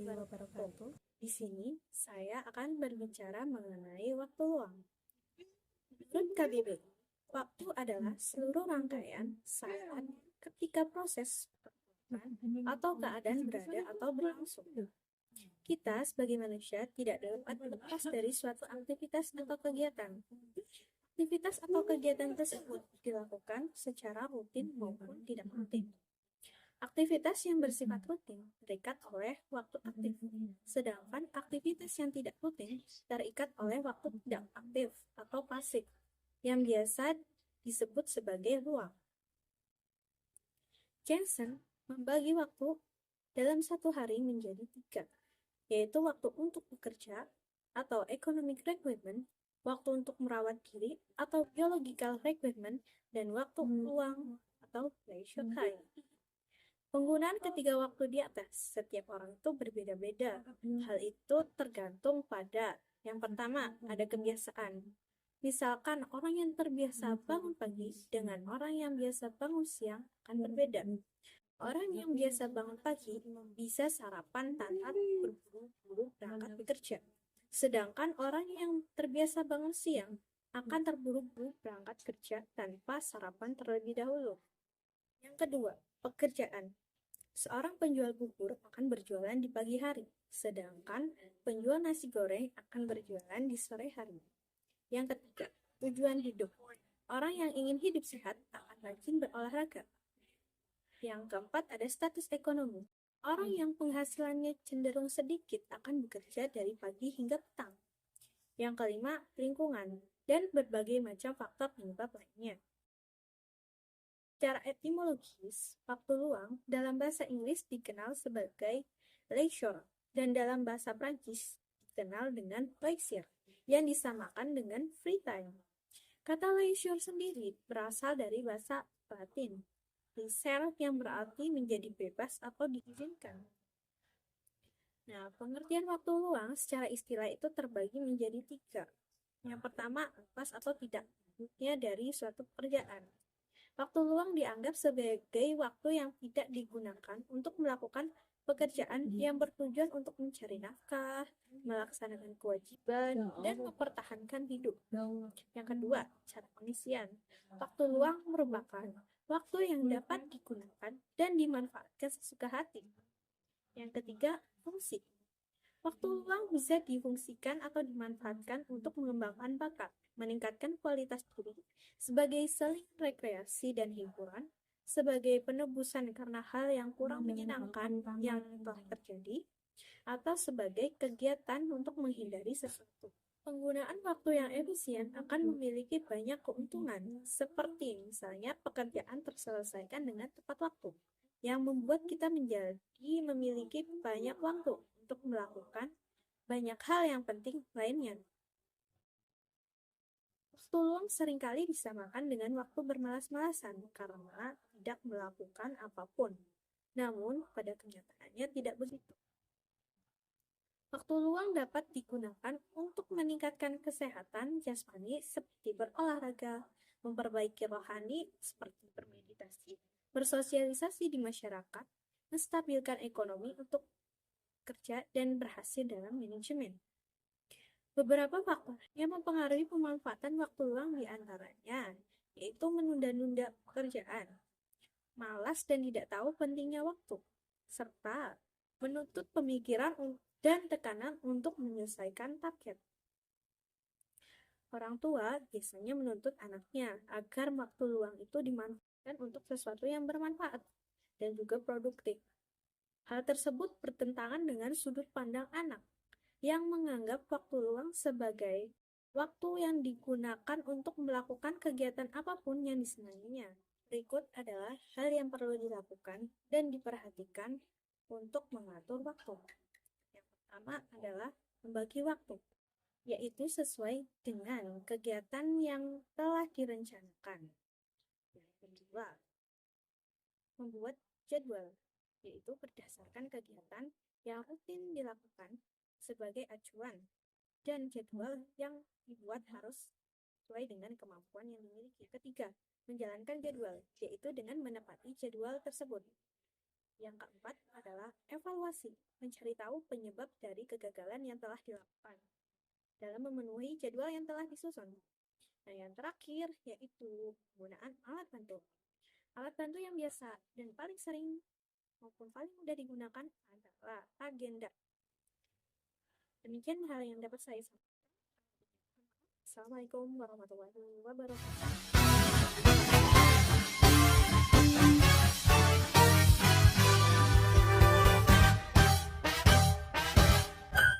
warahmatullahi wabarakatuh. Di sini saya akan berbicara mengenai waktu luang. Menurut KBBI, waktu adalah seluruh rangkaian saat ketika proses atau keadaan berada atau berlangsung. Kita sebagai manusia tidak dapat lepas dari suatu aktivitas atau kegiatan. Aktivitas atau kegiatan tersebut dilakukan secara rutin maupun tidak rutin. Aktivitas yang bersifat rutin terikat oleh waktu aktif, sedangkan aktivitas yang tidak rutin terikat oleh waktu tidak aktif atau pasif, yang biasa disebut sebagai luang. Jensen membagi waktu dalam satu hari menjadi 3, yaitu waktu untuk bekerja atau economic requirement, waktu untuk merawat diri atau biological requirement, dan waktu luang atau leisure time. Penggunaan ketiga waktu di atas, setiap orang itu berbeda-beda. Hal itu tergantung pada, yang pertama, ada kebiasaan. Misalkan orang yang terbiasa bangun pagi dengan orang yang biasa bangun siang akan berbeda. Orang yang biasa bangun pagi bisa sarapan tanpa berburu-buru berangkat bekerja. Sedangkan orang yang terbiasa bangun siang akan terburu-buru berangkat kerja tanpa sarapan terlebih dahulu. Yang kedua, pekerjaan. Seorang penjual bubur akan berjualan di pagi hari, sedangkan penjual nasi goreng akan berjualan di sore hari. Yang ketiga, tujuan hidup. Orang yang ingin hidup sehat akan rajin berolahraga. Yang keempat, ada status ekonomi. Orang yang penghasilannya cenderung sedikit akan bekerja dari pagi hingga petang. Yang kelima, lingkungan, dan berbagai macam faktor penyebab lainnya. Secara etimologis, waktu luang dalam bahasa Inggris dikenal sebagai leisure dan dalam bahasa Prancis dikenal dengan loisir yang disamakan dengan free time. Kata leisure sendiri berasal dari bahasa Latin, leisure, yang berarti menjadi bebas atau diizinkan. Nah, pengertian waktu luang secara istilah itu terbagi menjadi 3. Yang pertama, lepas atau tidak dari suatu pekerjaan. Waktu luang dianggap sebagai waktu yang tidak digunakan untuk melakukan pekerjaan yang bertujuan untuk mencari nafkah, melaksanakan kewajiban, dan mempertahankan hidup. Yang kedua, cara pengisian. Waktu luang merupakan waktu yang dapat digunakan dan dimanfaatkan sesuka hati. Yang ketiga, fungsi. Waktu luang bisa difungsikan atau dimanfaatkan untuk mengembangkan bakat, meningkatkan kualitas diri, sebagai selain rekreasi dan hiburan, sebagai penebusan karena hal yang kurang menyenangkan yang telah terjadi, atau sebagai kegiatan untuk menghindari sesuatu. Penggunaan waktu yang efisien akan memiliki banyak keuntungan, seperti misalnya pekerjaan terselesaikan dengan tepat waktu, yang membuat kita memiliki banyak waktu untuk melakukan banyak hal yang penting lainnya. Waktu luang seringkali disamakan dengan waktu bermalas-malasan karena tidak melakukan apapun. Namun, pada kenyataannya tidak begitu. Waktu luang dapat digunakan untuk meningkatkan kesehatan jasmani seperti berolahraga, memperbaiki rohani seperti bermeditasi, bersosialisasi di masyarakat, menstabilkan ekonomi untuk kerja, dan berhasil dalam manajemen. Beberapa faktor yang mempengaruhi pemanfaatan waktu luang diantaranya yaitu menunda-nunda pekerjaan, malas dan tidak tahu pentingnya waktu, serta menuntut pemikiran dan tekanan untuk menyelesaikan target. Orang tua biasanya menuntut anaknya agar waktu luang itu dimanfaatkan untuk sesuatu yang bermanfaat dan juga produktif. Hal tersebut bertentangan dengan sudut pandang anak yang menganggap waktu luang sebagai waktu yang digunakan untuk melakukan kegiatan apapun yang disenanginya. Berikut adalah hal yang perlu dilakukan dan diperhatikan untuk mengatur waktu. Yang pertama adalah membagi waktu, yaitu sesuai dengan kegiatan yang telah direncanakan. Yang kedua, membuat jadwal, yaitu berdasarkan kegiatan yang rutin dilakukan sebagai acuan, dan jadwal yang dibuat harus sesuai dengan kemampuan yang dimiliki. Ketiga, menjalankan jadwal, yaitu dengan menepati jadwal tersebut. Yang keempat adalah evaluasi, mencari tahu penyebab dari kegagalan yang telah dilakukan dalam memenuhi jadwal yang telah disusun. Nah, yang terakhir yaitu penggunaan alat bantu. Alat bantu yang biasa dan paling sering maupun paling mudah digunakan adalah agenda. Demikian hal yang dapat saya sampaikan. Assalamualaikum warahmatullahi wabarakatuh.